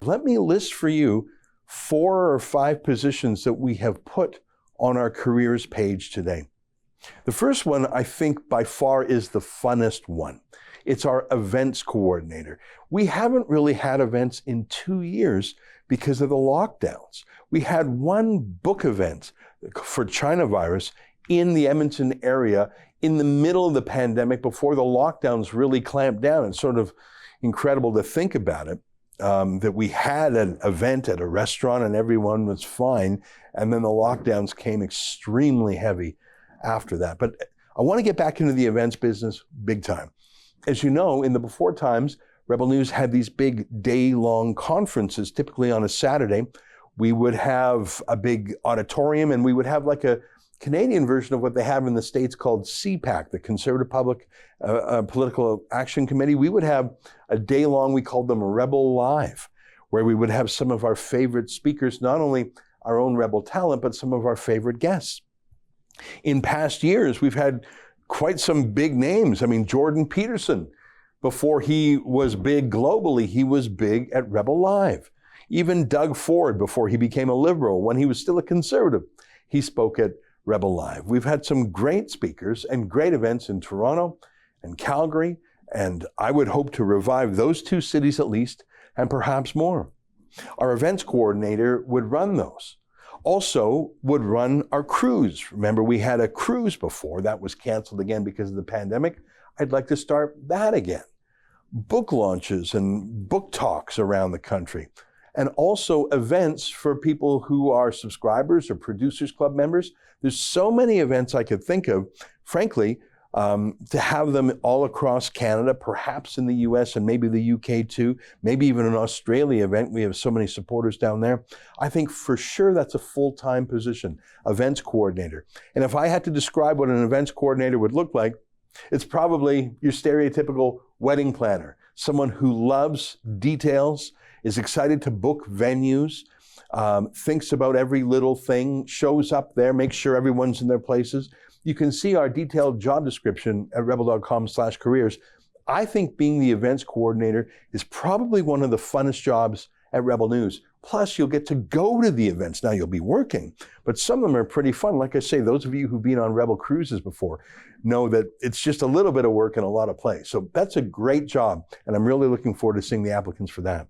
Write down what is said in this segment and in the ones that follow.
Let me list for you 4 or 5 positions that we have put on our careers page today. The first one, I think by far is the funnest one. It's our events coordinator. We haven't really had events in 2 years because of the lockdowns. We had one book event for China virus in the Edmonton area in the middle of the pandemic before the lockdowns really clamped down. It's sort of incredible to think about it, that we had an event at a restaurant and everyone was fine, and then the lockdowns came extremely heavy after that. But I want to get back into the events business big time. As you know, in the before times, Rebel News had these big day-long conferences, typically on a Saturday. We would have a big auditorium, and we would have like a Canadian version of what they have in the States called CPAC, the Conservative Political Action Committee. We would have a day-long, we called them Rebel Live, where we would have some of our favorite speakers, not only our own Rebel talent, but some of our favorite guests. In past years, we've had quite some big names. I mean, Jordan Peterson, before he was big globally, he was big at Rebel Live. Even Doug Ford, before he became a liberal, when he was still a conservative, he spoke at Rebel Live. We've had some great speakers and great events in Toronto and Calgary, and I would hope to revive those 2 cities at least, and perhaps more. Our events coordinator would run those. Also would run our cruise. Remember, we had a cruise before. That was canceled again because of the pandemic. I'd like to start that again. Book launches and book talks around the country. And also events for people who are subscribers or Producers Club members. There's so many events I could think of, frankly, to have them all across Canada, perhaps in the US and maybe the UK too, maybe even an Australia event. We have so many supporters down there. I think for sure that's a full-time position, events coordinator. And if I had to describe what an events coordinator would look like, it's probably your stereotypical wedding planner, someone who loves details, is excited to book venues, thinks about every little thing, shows up there, makes sure everyone's in their places. You can see our detailed job description at rebel.com/careers. I think being the events coordinator is probably one of the funnest jobs at Rebel News. Plus, you'll get to go to the events. Now, you'll be working, but some of them are pretty fun. Like I say, those of you who've been on Rebel cruises before know that it's just a little bit of work and a lot of play. So that's a great job, and I'm really looking forward to seeing the applicants for that.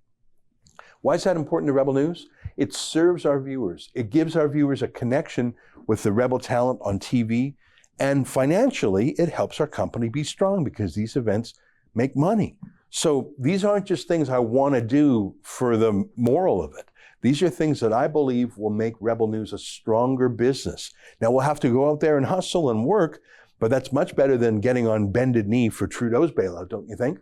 Why is that important to Rebel News? It serves our viewers. It gives our viewers a connection with the Rebel talent on TV, and financially, it helps our company be strong because these events make money. So these aren't just things I want to do for the moral of it. These are things that I believe will make Rebel News a stronger business. Now, we'll have to go out there and hustle and work, but that's much better than getting on bended knee for Trudeau's bailout, don't you think?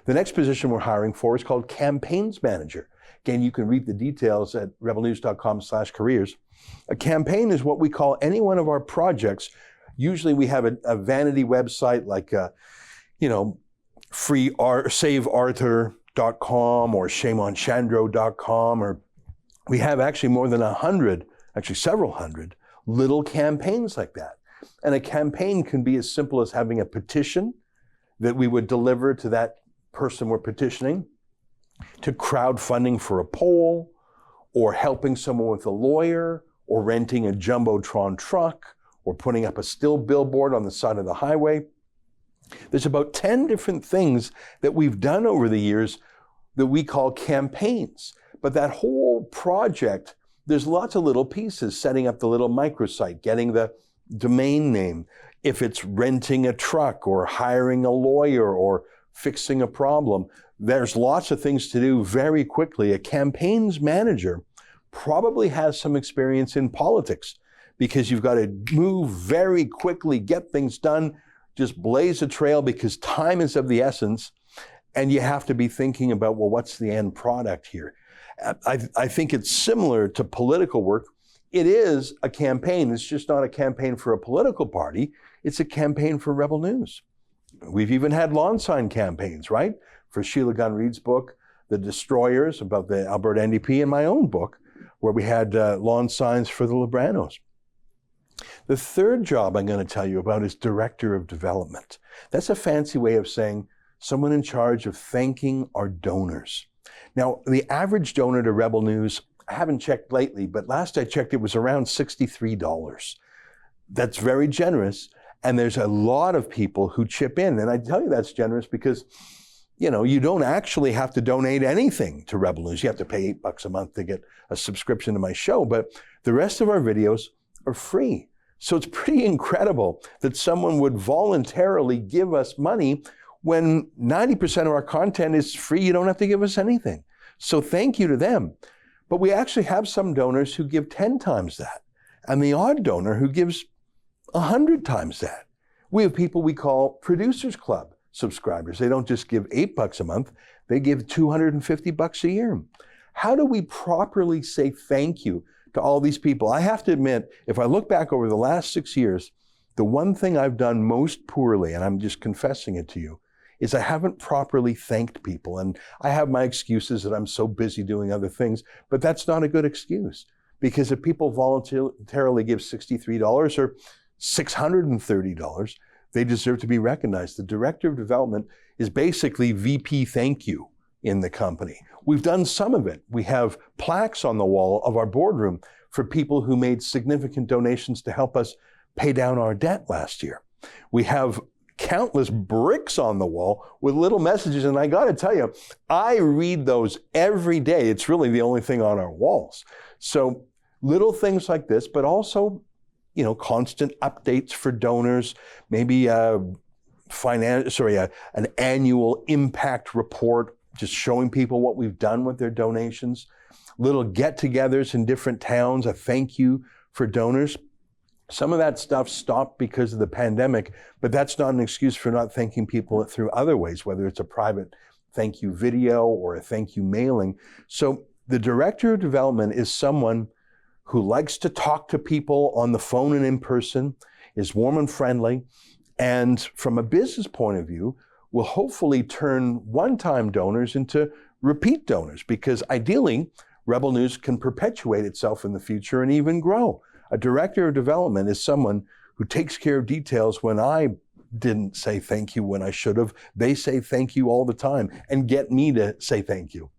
The next position we're hiring for is called Campaigns Manager. Again, you can read the details at rebelnews.com/careers. A campaign is what we call any one of our projects. Usually we have a vanity website like, savearthur.com or shameonchandro.com, or we have actually more than 100, actually several hundred little campaigns like that. And a campaign can be as simple as having a petition that we would deliver to that person we're petitioning, to crowdfunding for a poll, or helping someone with a lawyer, or renting a Jumbotron truck, or putting up a still billboard on the side of the highway. There's about 10 different things that we've done over the years that we call campaigns. But that whole project, there's lots of little pieces, setting up the little microsite, getting the domain name, if it's renting a truck or hiring a lawyer or fixing a problem. There's lots of things to do very quickly. A campaigns manager probably has some experience in politics because you've got to move very quickly, get things done, just blaze a trail because time is of the essence, and you have to be thinking about, well, what's the end product here? I think it's similar to political work. It is a campaign. It's just not a campaign for a political party. It's a campaign for Rebel News. We've even had lawn sign campaigns, right? For Sheila Gunn Reid's book, The Destroyers, about the Alberta NDP, and my own book, where we had lawn signs for the Libranos. The third job I'm going to tell you about is Director of Development. That's a fancy way of saying someone in charge of thanking our donors. Now, the average donor to Rebel News, I haven't checked lately, but last I checked, it was around $63. That's very generous. And there's a lot of people who chip in. And I tell you that's generous because, you know, you don't actually have to donate anything to Rebel News. You have to pay $8 a month to get a subscription to my show, but the rest of our videos are free. So it's pretty incredible that someone would voluntarily give us money when 90% of our content is free. You don't have to give us anything. So thank you to them. But we actually have some donors who give 10 times that, and the odd donor who gives 100 times that. We have people we call Producers Club subscribers. They don't just give $8 a month, they give $250 a year. How do we properly say thank you to all these people? I have to admit, if I look back over the last 6 years, the one thing I've done most poorly, and I'm just confessing it to you, is I haven't properly thanked people. And I have my excuses that I'm so busy doing other things, but that's not a good excuse. Because if people voluntarily give $63 or $630, they deserve to be recognized. The Director of Development is basically VP thank you in the company. We've done some of it. We have plaques on the wall of our boardroom for people who made significant donations to help us pay down our debt last year. We have countless bricks on the wall with little messages, and I gotta tell you, I read those every day. It's really the only thing on our walls. So little things like this, but also, you know, constant updates for donors, maybe an annual impact report, just showing people what we've done with their donations, little get-togethers in different towns, a thank you for donors. Some of that stuff stopped because of the pandemic, but that's not an excuse for not thanking people through other ways, whether it's a private thank you video or a thank you mailing. So the Director of Development is someone who likes to talk to people on the phone and in person, is warm and friendly, and from a business point of view, will hopefully turn one-time donors into repeat donors, because ideally, Rebel News can perpetuate itself in the future and even grow. A Director of Development is someone who takes care of details when I didn't say thank you when I should have. They say thank you all the time and get me to say thank you.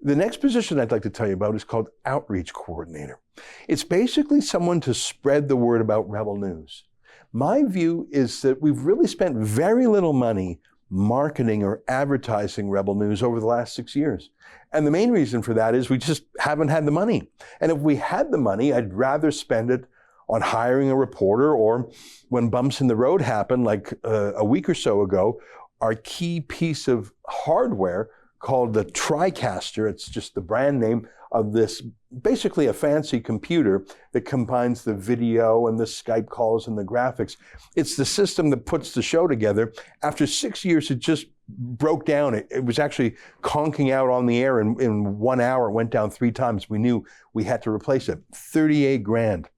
The next position I'd like to tell you about is called Outreach Coordinator. It's basically someone to spread the word about Rebel News. My view is that we've really spent very little money marketing or advertising Rebel News over the last 6 years. And the main reason for that is we just haven't had the money. And if we had the money, I'd rather spend it on hiring a reporter, or when bumps in the road happen, like a week or so ago, our key piece of hardware called the TriCaster, it's just the brand name of this, basically a fancy computer that combines the video and the Skype calls and the graphics. It's the system that puts the show together. After 6 years, it just broke down. It was actually conking out on the air in 1 hour. It went down 3 times. We knew we had to replace it. 38 grand.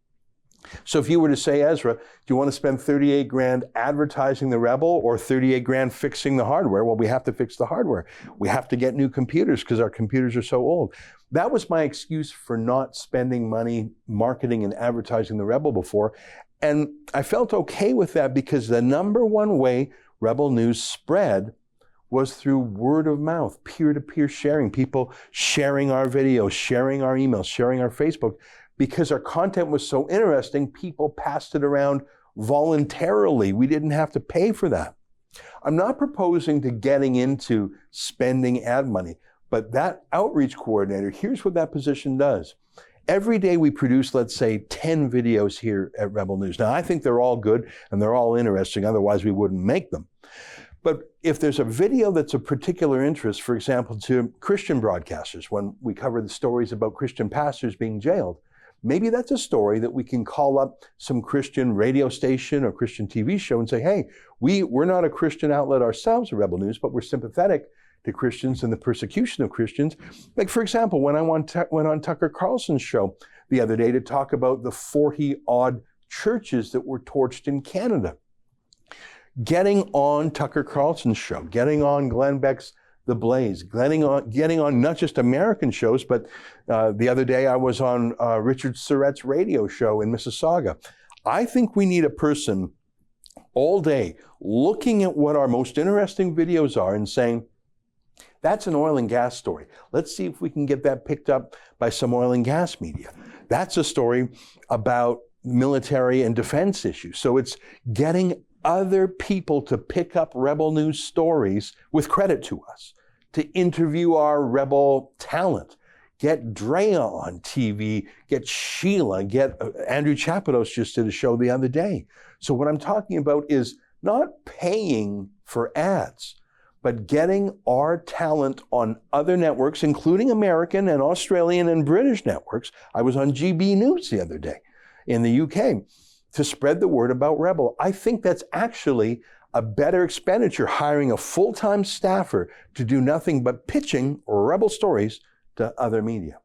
So if you were to say, Ezra, do you want to spend 38 grand advertising the Rebel or 38 grand fixing the hardware? Well, we have to fix the hardware. We have to get new computers because our computers are so old. That was my excuse for not spending money marketing and advertising the Rebel before. And I felt okay with that because the number one way Rebel News spread was through word of mouth, peer-to-peer sharing, people sharing our videos, sharing our emails, sharing our Facebook. Because our content was so interesting, people passed it around voluntarily. We didn't have to pay for that. I'm not proposing to getting into spending ad money, but that outreach coordinator, here's what that position does. Every day we produce, let's say, 10 videos here at Rebel News. Now, I think they're all good and they're all interesting, otherwise we wouldn't make them. But if there's a video that's of particular interest, for example, to Christian broadcasters, when we cover the stories about Christian pastors being jailed, maybe that's a story that we can call up some Christian radio station or Christian TV show and say, hey, we're not a Christian outlet ourselves at Rebel News, but we're sympathetic to Christians and the persecution of Christians. Like, for example, when I went on Tucker Carlson's show the other day to talk about the 40-odd churches that were torched in Canada. Getting on Tucker Carlson's show, getting on Glenn Beck's The Blaze, getting on not just American shows, but the other day I was on Richard Surrett's radio show in Mississauga. I think we need a person all day looking at what our most interesting videos are and saying, That's an oil and gas story. Let's see if we can get that picked up by some oil and gas media. That's a story about military and defense issues. So it's getting other people to pick up Rebel News stories with credit to us, to interview our Rebel talent, get Drea on TV, get Sheila, get Andrew Chapados just did a show the other day. So what I'm talking about is not paying for ads, but getting our talent on other networks, including American and Australian and British networks. I was on GB News the other day in the UK to spread the word about Rebel. I think that's actually a better expenditure, hiring a full-time staffer to do nothing but pitching Rebel stories to other media.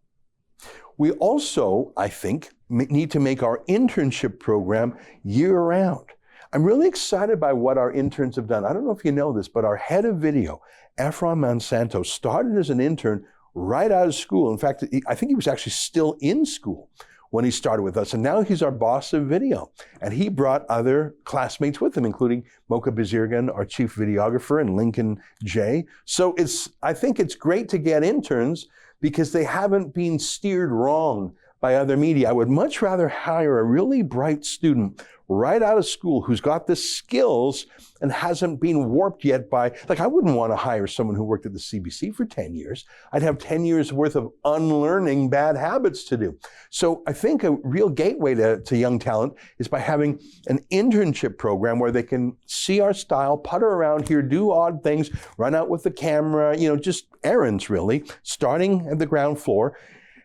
We also, I think, need to make our internship program year-round. I'm really excited by what our interns have done. I don't know if you know this, but our head of video, Efron Monsanto, started as an intern right out of school. In fact, I think he was actually still in school when he started with us, and now he's our boss of video. And he brought other classmates with him, including Mocha Bazirgan, our chief videographer, and Lincoln Jay. So I think it's great to get interns because they haven't been steered wrong by other media. I would much rather hire a really bright student right out of school who's got the skills and hasn't been warped yet by, I wouldn't want to hire someone who worked at the CBC for 10 years. I'd have 10 years worth of unlearning bad habits to do. So I think a real gateway to young talent is by having an internship program where they can see our style, putter around here, do odd things, run out with the camera, just errands really, starting at the ground floor.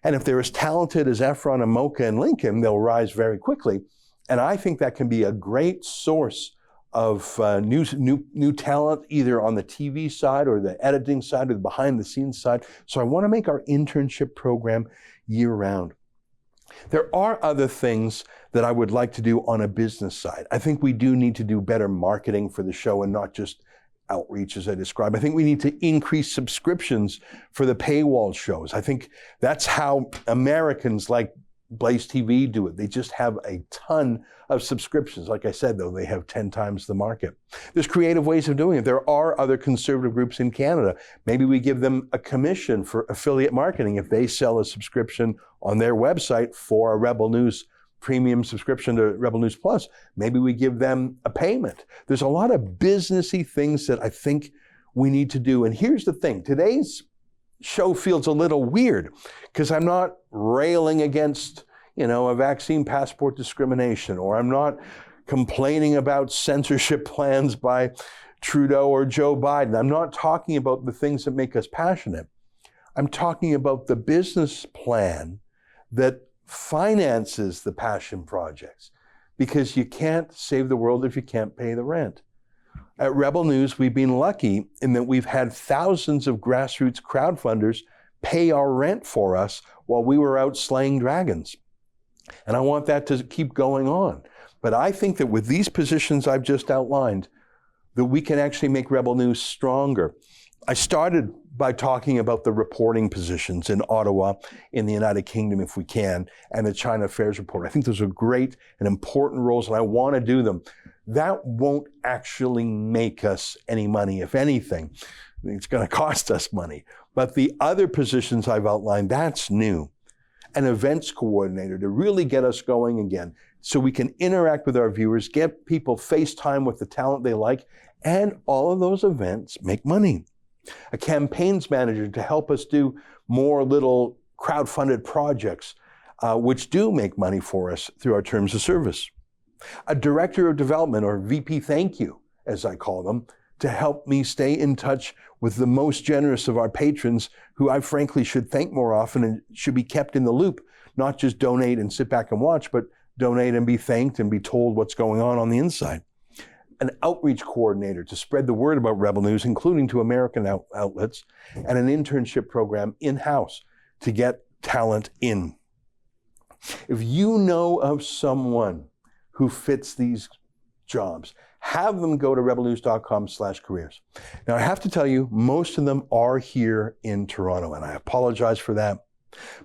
And if they're as talented as Efron and Mocha and Lincoln, they'll rise very quickly. And I think that can be a great source of new talent, either on the TV side or the editing side or the behind the scenes side. So I want to make our internship program year round. There are other things that I would like to do on a business side. I think we do need to do better marketing for the show and not just outreach as I described. I think we need to increase subscriptions for the paywall shows. I think that's how Americans like Blaze TV do it. They just have a ton of subscriptions. Like I said, though, they have 10 times the market. There's creative ways of doing it. There are other conservative groups in Canada. Maybe we give them a commission for affiliate marketing if they sell a subscription on their website for a Rebel News premium subscription to Rebel News Plus. Maybe we give them a payment. There's a lot of businessy things that I think we need to do. And here's the thing. Today's show feels a little weird because I'm not railing against, a vaccine passport discrimination, or I'm not complaining about censorship plans by Trudeau or Joe Biden. I'm not talking about the things that make us passionate. I'm talking about the business plan that finances the passion projects, because you can't save the world if you can't pay the rent. At Rebel News, we've been lucky in that we've had thousands of grassroots crowdfunders pay our rent for us while we were out slaying dragons. And I want that to keep going on. But I think that with these positions I've just outlined, that we can actually make Rebel News stronger. I started by talking about the reporting positions in Ottawa, in the United Kingdom, if we can, and the China Affairs Report. I think those are great and important roles, and I want to do them. That won't actually make us any money, if anything. It's going to cost us money. But the other positions I've outlined, that's new. An events coordinator to really get us going again so we can interact with our viewers, get people FaceTime with the talent they like, and all of those events make money. A campaigns manager to help us do more little crowd-funded projects, which do make money for us through our terms of service. A director of development, or VP thank you, as I call them, to help me stay in touch with the most generous of our patrons, who I frankly should thank more often and should be kept in the loop, not just donate and sit back and watch, but donate and be thanked and be told what's going on the inside. An outreach coordinator to spread the word about Rebel News, including to American outlets, and an internship program in-house to get talent in. If you know of someone who fits these jobs, have them go to rebelnews.com/careers. Now, I have to tell you, most of them are here in Toronto, and I apologize for that.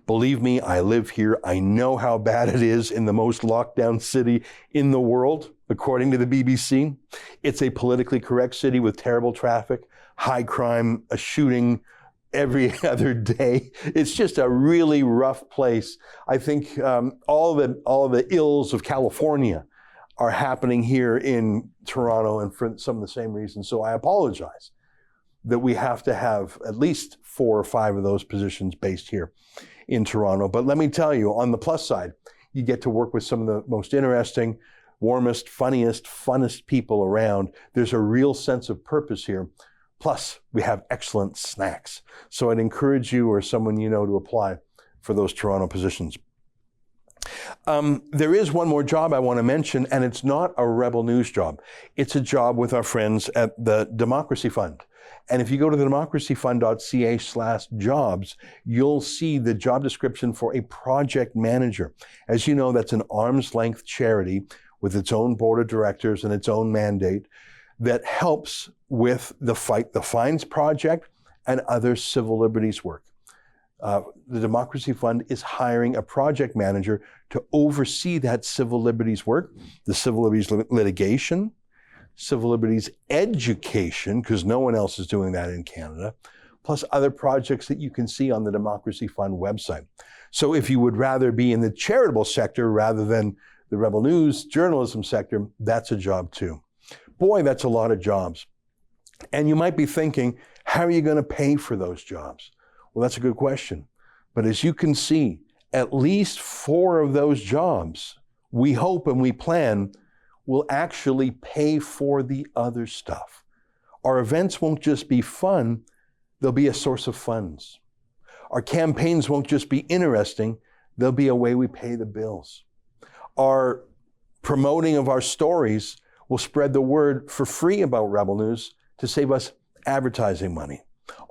Believe me, I live here. I know how bad it is in the most locked down city in the world, according to the BBC. It's a politically correct city with terrible traffic, high crime, a shooting, every other day. It's just a really rough place. I think all of the ills of California are happening here in Toronto, and for some of the same reasons. So I apologize that we have to have at least 4 or 5 of those positions based here in Toronto. But let me tell you, on the plus side, you get to work with some of the most interesting, warmest, funniest, funnest people around. There's a real sense of purpose here. Plus, we have excellent snacks. So I'd encourage you or someone you know to apply for those Toronto positions. There is one more job I want to mention, and it's not a Rebel News job. It's a job with our friends at the Democracy Fund. And if you go to the democracyfund.ca/jobs, you'll see the job description for a project manager. As you know, that's an arm's length charity with its own board of directors and its own mandate that helps with the Fight the Fines project and other civil liberties work. The Democracy Fund is hiring a project manager to oversee that civil liberties work, the civil liberties litigation, civil liberties education, because no one else is doing that in Canada, plus other projects that you can see on the Democracy Fund website. So if you would rather be in the charitable sector rather than the Rebel News journalism sector, that's a job too. Boy, that's a lot of jobs. And you might be thinking, how are you going to pay for those jobs? Well, that's a good question. But as you can see, at least 4 of those jobs, we hope and we plan, will actually pay for the other stuff. Our events won't just be fun, they'll be a source of funds. Our campaigns won't just be interesting, they'll be a way we pay the bills. Our promoting of our stories will spread the word for free about Rebel News to save us advertising money.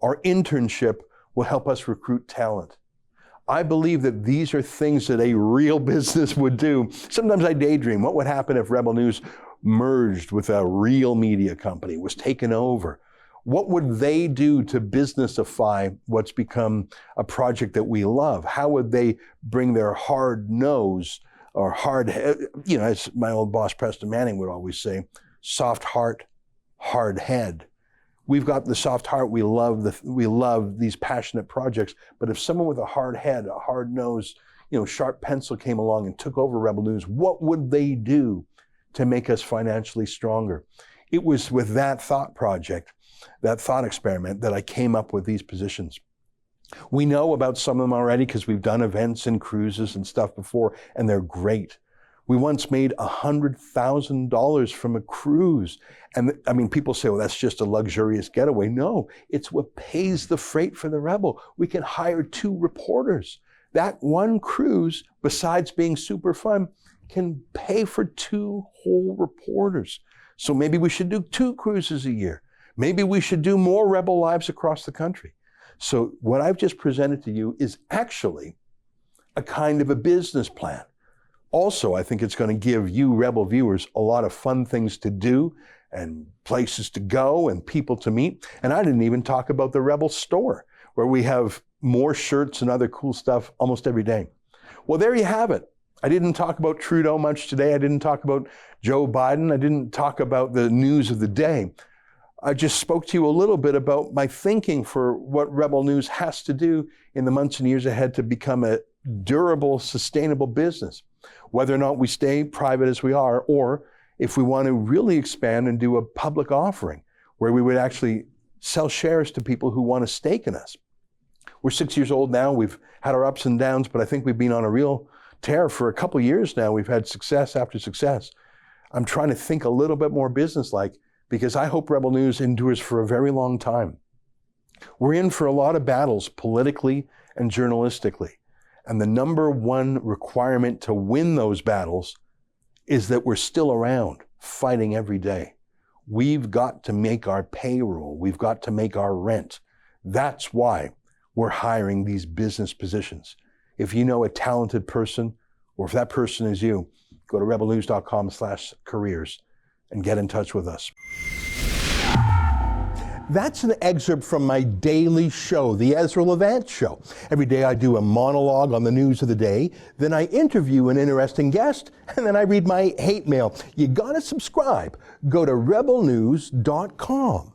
Our internship will help us recruit talent. I believe that these are things that a real business would do. Sometimes I daydream, what would happen if Rebel News merged with a real media company, was taken over? What would they do to businessify what's become a project that we love? How would they bring their hard nose or hard head, as my old boss Preston Manning would always say, soft heart, hard head. We've got the soft heart. We love these passionate projects. But if someone with a hard head, a hard nose, sharp pencil came along and took over Rebel News, what would they do to make us financially stronger? It was with that thought project, that thought experiment, that I came up with these positions. We know about some of them already because we've done events and cruises and stuff before, and they're great. We once made $100,000 from a cruise. And people say, well, that's just a luxurious getaway. No, it's what pays the freight for the Rebel. We can hire 2 reporters. That one cruise, besides being super fun, can pay for 2 whole reporters. So maybe we should do 2 cruises a year. Maybe we should do more Rebel Lives across the country. So what I've just presented to you is actually a kind of a business plan. Also, I think it's going to give you Rebel viewers a lot of fun things to do and places to go and people to meet. And I didn't even talk about the Rebel store, where we have more shirts and other cool stuff almost every day. Well, there you have it. I didn't talk about Trudeau much today. I didn't talk about Joe Biden. I didn't talk about the news of the day. I just spoke to you a little bit about my thinking for what Rebel News has to do in the months and years ahead to become a durable, sustainable business. Whether or not we stay private as we are, or if we want to really expand and do a public offering where we would actually sell shares to people who want a stake in us. We're 6 years old now. We've had our ups and downs, but I think we've been on a real tear for a couple years now. We've had success after success. I'm trying to think a little bit more businesslike because I hope Rebel News endures for a very long time. We're in for a lot of battles politically and journalistically. And the number one requirement to win those battles is that we're still around, fighting every day. We've got to make our payroll. We've got to make our rent. That's why we're hiring these business positions. If you know a talented person, or if that person is you, go to rebelnews.com/careers and get in touch with us. That's an excerpt from my daily show, The Ezra Levant Show. Every day I do a monologue on the news of the day, then I interview an interesting guest, and then I read my hate mail. You gotta subscribe. Go to rebelnews.com.